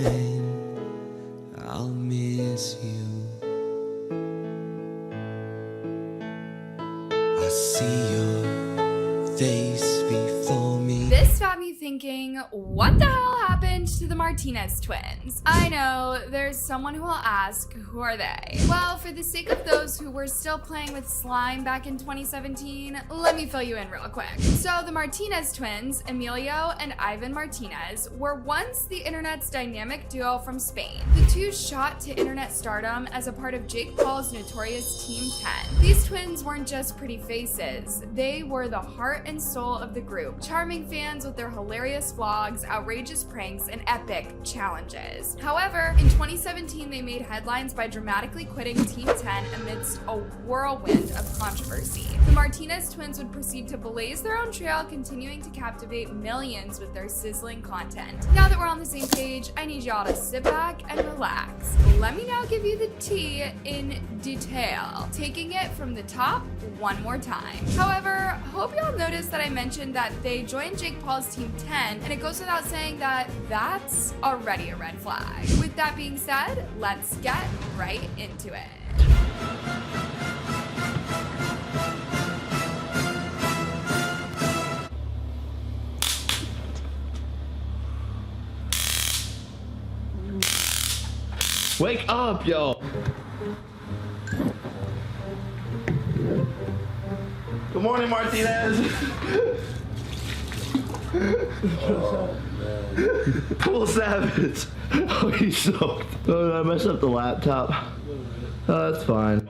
I'll miss you. I see your face before me. This got me thinking, what the hell happened to the Martinez twins? I know there's someone who will ask, who are they? Well, for the sake of those who were still playing with slime back in 2017, let me fill you in real quick. So the Martinez twins, Emilio and Iván Martinez, were once the internet's dynamic duo from Spain. The two shot to internet stardom as a part of Jake Paul's notorious Team 10. These twins weren't just pretty faces, they were the heart and soul of the group, charming fans with their hilarious vlogs, outrageous pranks, and epic challenges. However, in 2017 they made headlines by dramatically quitting Team 10 amidst a whirlwind of controversy. The Martinez twins would proceed to blaze their own trail, continuing to captivate millions with their sizzling content. Now that we're on the same page, I need y'all to sit back and relax. Let me now give you the tea in detail, taking it from the top one more time. However, hope y'all noticed that I mentioned that they joined Jake Paul's Team 10, and it goes without saying that that's already a red flag. With that being said, let's get right into it. Wake up, yo! Good morning, Martinez! Oh, man. Full savage! Oh, he's soaked. Oh, I messed up the laptop. Oh, that's fine.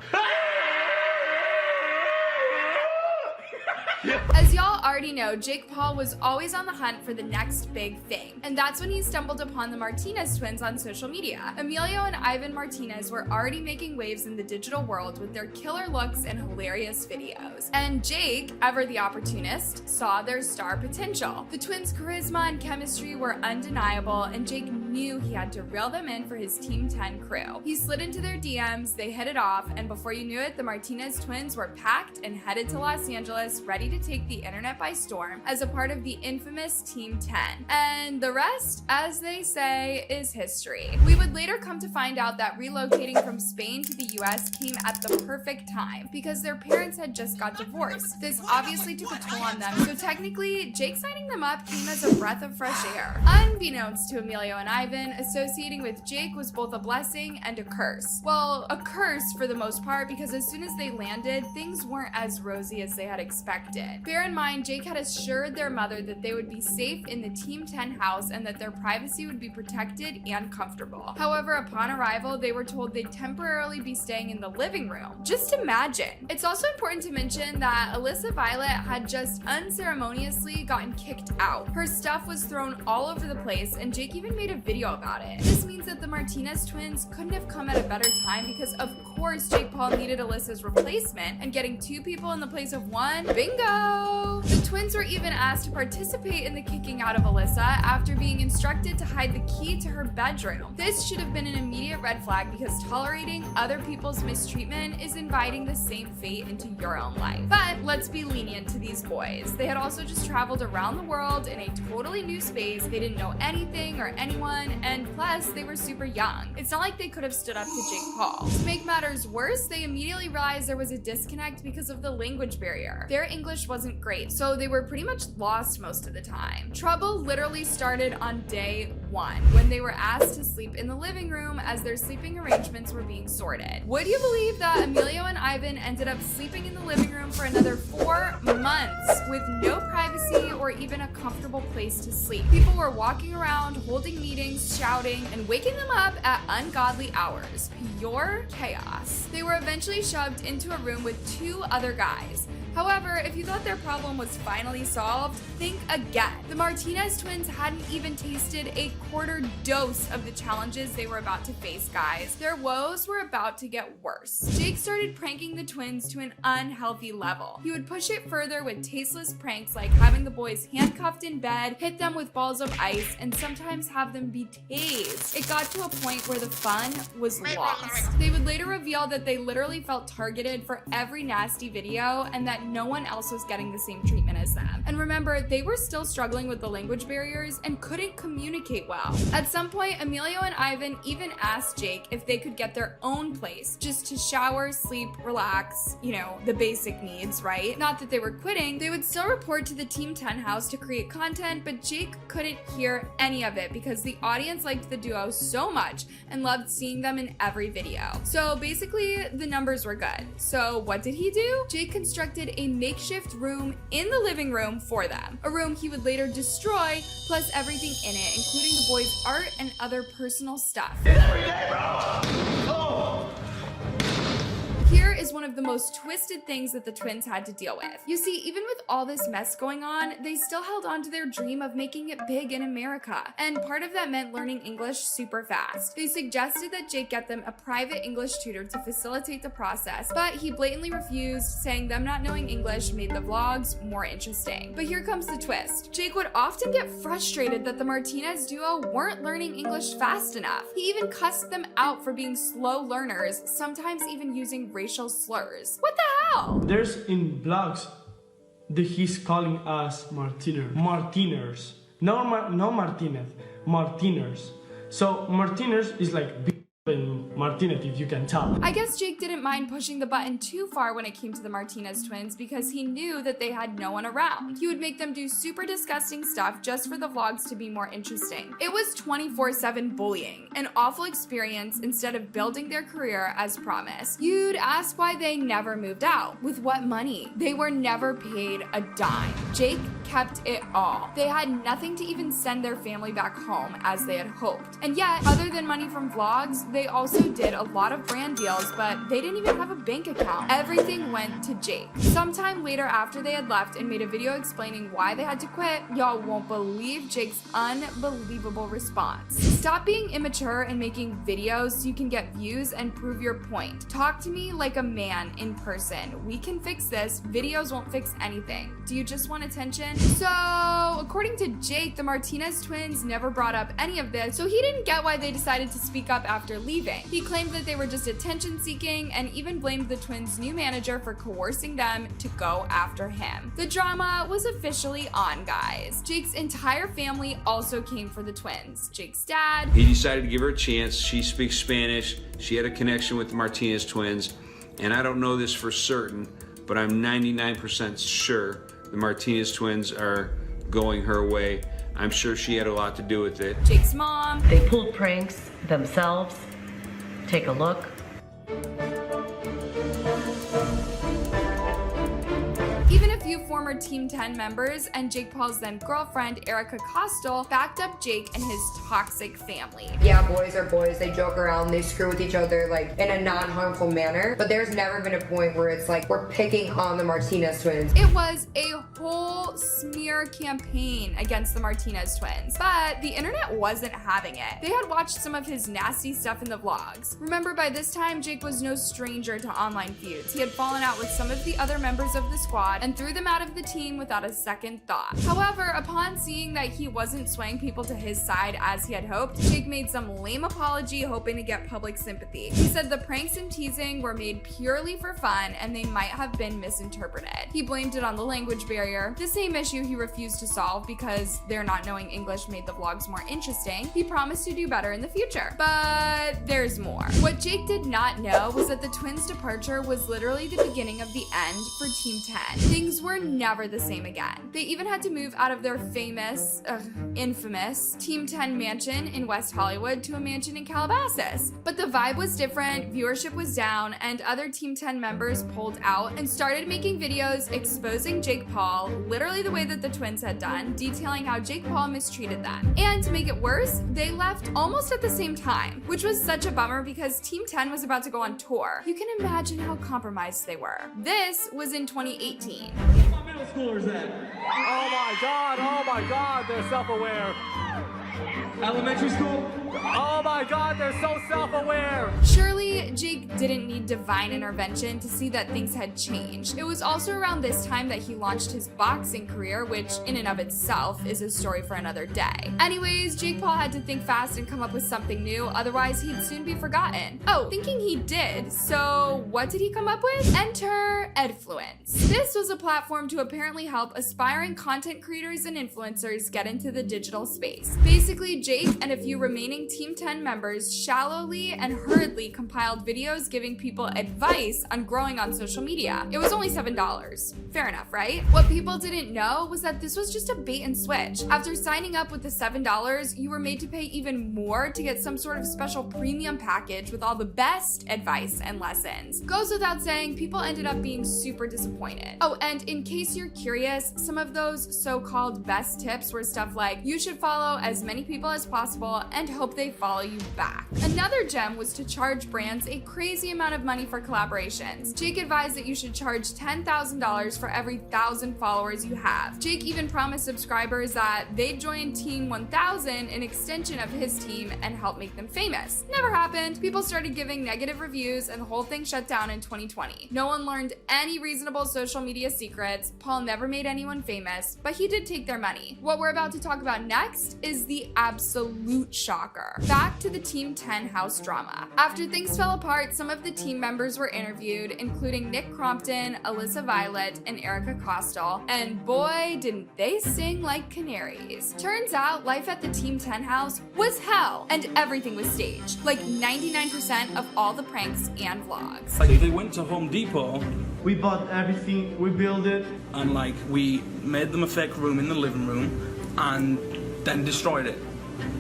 As y'all already know, Jake Paul was always on the hunt for the next big thing, and that's when he stumbled upon the Martinez twins on social media. Emilio and Iván Martinez were already making waves in the digital world with their killer looks and hilarious videos. And Jake, ever the opportunist, saw their star potential. The twins' charisma and chemistry were undeniable, and Jake knew he had to reel them in for his Team 10 crew. He slid into their DMs, they hit it off, and before you knew it, the Martinez twins were packed and headed to Los Angeles, ready to take the internet by storm as a part of the infamous Team 10. And the rest, as they say, is history. We would later come to find out that relocating from Spain to the US came at the perfect time because their parents had just got divorced. This obviously took a toll on them, so technically, Jake signing them up came as a breath of fresh air. Unbeknownst to Emilio and Iván, associating with Jake was both a blessing and a curse. Well, a curse for the most part because as soon as they landed, things weren't as rosy as they had expected. Bear in mind, Jake had assured their mother that they would be safe in the Team 10 house and that their privacy would be protected and comfortable. However, upon arrival, they were told they'd temporarily be staying in the living room. Just imagine. It's also important to mention that Alyssa Violet had just unceremoniously gotten kicked out. Her stuff was thrown all over the place, and Jake even made a video about it. This means that the Martinez twins couldn't have come at a better time because, of course, Jake Paul needed Alyssa's replacement, and getting two people in the place of one, bingo! The twins were even asked to participate in the kicking out of Alyssa after being instructed to hide the key to her bedroom. This should have been an immediate red flag because tolerating other people's mistreatment is inviting the same fate into your own life. But let's be lenient to these boys. They had also just traveled around the world in a totally new space. They didn't know anything or anyone, and plus they were super young. It's not like they could have stood up to Jake Paul. To make matters worse, they immediately realized there was a disconnect because of the language barrier. Their English wasn't great, so they were pretty much lost most of the time. Trouble literally started on day one when they were asked to sleep in the living room as their sleeping arrangements were being sorted. Would you believe that Emilio and Iván ended up sleeping in the living room for another 4 months with no privacy or even a comfortable place to sleep? People were walking around, holding meetings, shouting, and waking them up at ungodly hours. Pure chaos. They were eventually shoved into a room with 2 other guys. However, if you thought their problem was finally solved, think again. The Martinez twins hadn't even tasted a quarter dose of the challenges they were about to face, guys. Their woes were about to get worse. Jake started pranking the twins to an unhealthy level. He would push it further with tasteless pranks like having the boys handcuffed in bed, hit them with balls of ice, and sometimes have them be tased. It got to a point where the fun was lost. They would later reveal that they literally felt targeted for every nasty video and that that no one else was getting the same treatment as them. And remember, they were still struggling with the language barriers and couldn't communicate well. At some point, Emilio and Ivan even asked Jake if they could get their own place just to shower, sleep, relax, you know, the basic needs, right? Not that they were quitting, they would still report to the Team 10 house to create content, but Jake couldn't hear any of it because the audience liked the duo so much and loved seeing them in every video. So basically, the numbers were good. So what did he do? Jake constructed a makeshift room in the living room for them. A room he would later destroy, plus everything in it, including the boys' art and other personal stuff. Here is one of the most twisted things that the twins had to deal with. You see, even with all this mess going on, they still held on to their dream of making it big in America. And part of that meant learning English super fast. They suggested that Jake get them a private English tutor to facilitate the process, but he blatantly refused, saying them not knowing English made the vlogs more interesting. But here comes the twist. Jake would often get frustrated that the Martinez duo weren't learning English fast enough. He even cussed them out for being slow learners, sometimes even using racial slurs. What the hell? There's in blogs that he's calling us Martinez. No Martinez, Martinez. So Martinez is like big and Martinez, if you can tell. I guess Jake didn't mind pushing the button too far when it came to the Martinez twins because he knew that they had no one around. He would make them do super disgusting stuff just for the vlogs to be more interesting. It was 24/7 bullying, an awful experience instead of building their career as promised. You'd ask why they never moved out. With what money? They were never paid a dime. Jake kept it all. They had nothing to even send their family back home as they had hoped. And yet, other than money from vlogs, they also did a lot of brand deals, but they didn't even have a bank account. Everything went to Jake. Sometime later after they had left and made a video explaining why they had to quit, y'all won't believe Jake's unbelievable response. Stop being immature and making videos so you can get views and prove your point. Talk to me like a man in person. We can fix this. Videos won't fix anything. Do you just want attention? So, according to Jake, the Martinez twins never brought up any of this, so he didn't get why they decided to speak up after leaving. He claimed that they were just attention seeking and even blamed the twins' new manager for coercing them to go after him. The drama was officially on, guys. Jake's entire family also came for the twins. Jake's dad. He decided to give her a chance. She speaks Spanish. She had a connection with the Martinez twins. And I don't know this for certain, but I'm 99% sure the Martinez twins are going her way. I'm sure she had a lot to do with it. Jake's mom. They pulled pranks themselves. Take a look. Even a few former Team 10 members and Jake Paul's then girlfriend, Erica Costal, backed up Jake and his toxic family. Yeah, boys are boys. They joke around, they screw with each other like in a non-harmful manner. But there's never been a point where it's like we're picking on the Martinez twins. It was a whole smear campaign against the Martinez twins, but the internet wasn't having it. They had watched some of his nasty stuff in the vlogs. Remember, by this time, Jake was no stranger to online feuds. He had fallen out with some of the other members of the squad and threw them out of the team without a second thought. However, upon seeing that he wasn't swaying people to his side as he had hoped, Jake made some lame apology hoping to get public sympathy. He said the pranks and teasing were made purely for fun and they might have been misinterpreted. He blamed it on the language barrier, the same issue he refused to solve because their not knowing English made the vlogs more interesting. He promised to do better in the future. But there's more. What Jake did not know was that the twins' departure was literally the beginning of the end for Team 10. Things were never the same again. They even had to move out of their infamous Team 10 mansion in West Hollywood to a mansion in Calabasas. But the vibe was different, viewership was down, and other Team 10 members pulled out and started making videos exposing Jake Paul, literally the way that the twins had done, detailing how Jake Paul mistreated them. And to make it worse, they left almost at the same time, which was such a bummer because Team 10 was about to go on tour. You can imagine how compromised they were. This was in 2018. Where's my middle schoolers at? Oh my God, they're self-aware. Elementary school? Oh my God, they're so self-aware. Surely, Jake didn't need divine intervention to see that things had changed. It was also around this time that he launched his boxing career, which in and of itself is a story for another day. Anyways, Jake Paul had to think fast and come up with something new, otherwise he'd soon be forgotten. Oh, thinking he did, so what did he come up with? Enter Edfluence. This was a platform to apparently help aspiring content creators and influencers get into the digital space. Basically, Jake and a few remaining Team 10 members shallowly and hurriedly compiled videos giving people advice on growing on social media. It was only $7. Fair enough, right? What people didn't know was that this was just a bait and switch. After signing up with the $7, you were made to pay even more to get some sort of special premium package with all the best advice and lessons. Goes without saying, people ended up being super disappointed. Oh, and in case you're curious, some of those so-called best tips were stuff like, you should follow as many people as possible and hope they follow you back. Another gem was to charge brands a crazy amount of money for collaborations. Jake advised that you should charge $10,000 for every 1,000 followers you have. Jake even promised subscribers that they'd join Team 1000, an extension of his team, and help make them famous. Never happened. People started giving negative reviews and the whole thing shut down in 2020. No one learned any reasonable social media secrets. Paul never made anyone famous, but he did take their money. What we're about to talk about next is the absolute shocker. Back to the Team 10 house drama. After things fell apart, some of the team members were interviewed, including Nick Crompton, Alyssa Violet, and Erica Costal, and boy, didn't they sing like canaries. Turns out, life at the Team 10 house was hell, and everything was staged. Like 99% of all the pranks and vlogs. Like, they went to Home Depot. We bought everything, we built it. And like, we made them a fake room in the living room and then destroyed it.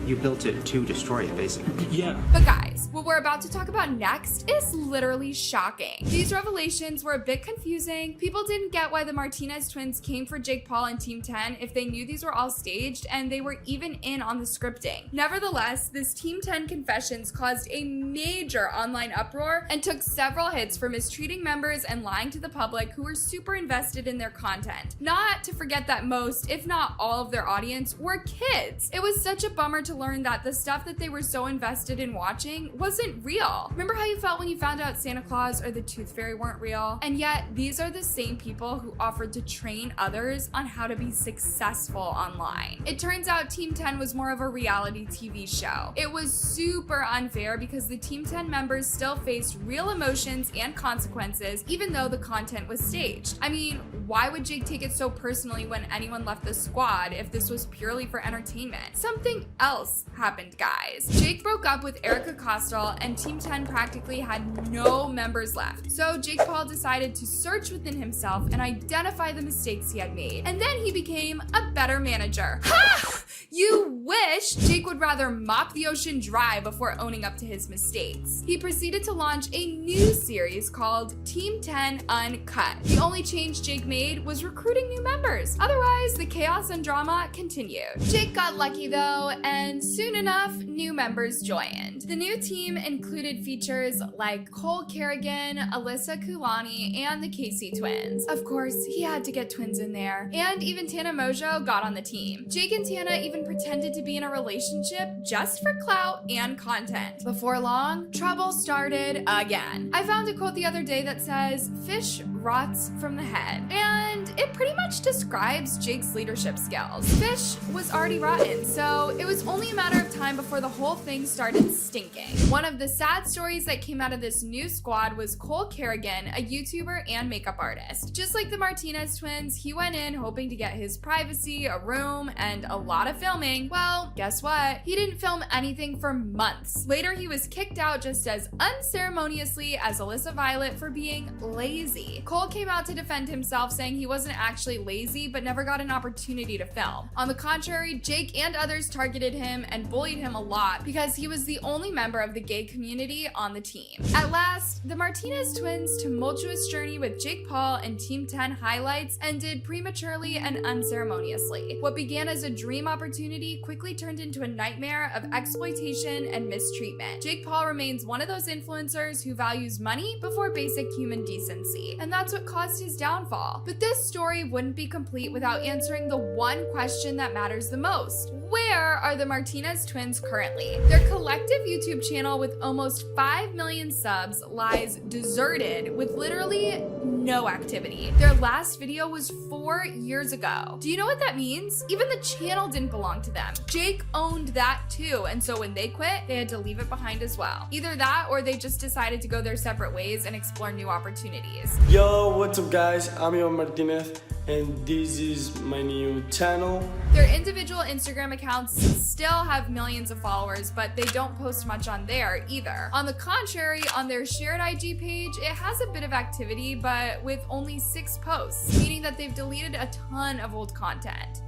You built it to destroy it, basically. Yeah. But guys, what we're about to talk about next is literally shocking. These revelations were a bit confusing. People didn't get why the Martinez twins came for Jake Paul and Team 10 if they knew these were all staged and they were even in on the scripting. Nevertheless, this Team 10 confessions caused a major online uproar and took several hits for mistreating members and lying to the public who were super invested in their content. Not to forget that most, if not all of their audience were kids. It was such a bummer to learn that the stuff that they were so invested in watching wasn't real. Remember how you felt when you found out Santa Claus or the Tooth Fairy weren't real? And yet, these are the same people who offered to train others on how to be successful online. It turns out Team 10 was more of a reality TV show. It was super unfair because the Team 10 members still faced real emotions and consequences even though the content was staged. I mean, why would Jake take it so personally when anyone left the squad if this was purely for entertainment? Something else happened, guys. Jake broke up with Erica Costal and Team 10 practically had no members left. So Jake Paul decided to search within himself and identify the mistakes he had made. And then he became a better manager. Ha! You wish! Jake would rather mop the ocean dry before owning up to his mistakes. He proceeded to launch a new series called Team 10 Uncut. The only change Jake made was recruiting new members. Otherwise, the chaos and drama continued. Jake got lucky though, and soon enough, new members joined. The new team included features like Cole Kerrigan, Alyssa Kulani, and the Casey twins. Of course, he had to get twins in there. And even Tana Mojo got on the team. Jake and Tana even pretended to be in a relationship just for clout and content. Before long, trouble started again. I found a quote the other day that says, "Fish rots from the head." And it pretty much describes Jake's leadership skills. Fish was already rotten, so it was only a matter of time before the whole thing started stinking. One of the sad stories that came out of this new squad was Cole Kerrigan, a YouTuber and makeup artist. Just like the Martinez twins, he went in hoping to get his privacy, a room, and a lot of filming. Well, guess what? He didn't film anything for months. Later, he was kicked out just as unceremoniously as Alyssa Violet for being lazy. Cole came out to defend himself, saying he wasn't actually lazy, but never got an opportunity to film. On the contrary, Jake and others targeted him and bullied him a lot because he was the only member of the gay community on the team. At last, the Martinez twins' tumultuous journey with Jake Paul and Team 10 highlights ended prematurely and unceremoniously. What began as a dream opportunity quickly turned into a nightmare of exploitation and mistreatment. Jake Paul remains one of those influencers who values money before basic human decency, and that's what caused his downfall. But this story wouldn't be complete without answering the one question that matters the most. Where are the Martinez Twins currently. Their collective YouTube channel with almost 5 million subs lies deserted with literally no activity. Their last video was 4 years ago. Do you know what that means? Even the channel didn't belong to them. Jake owned that too, and so when they quit, they had to leave it behind as well. Either that or they just decided to go their separate ways and explore new opportunities. Yo, what's up guys? I'm Iván Martinez and this is my new channel. Their individual Instagram accounts still have millions of followers, but they don't post much on there either. On the contrary, on their shared IG page, it has a bit of activity, but with only 6 posts, meaning that they've deleted a ton of old content.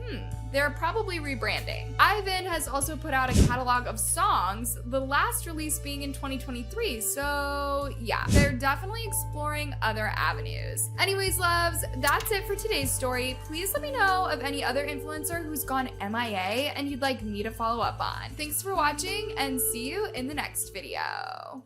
They're probably rebranding. Iván has also put out a catalog of songs, the last release being in 2023, so yeah, they're definitely exploring other avenues. Anyways, loves, that's it for today's story. Please let me know of any other influencer who's gone MIA and you'd like me to follow up on. Thanks for watching and see you in the next video.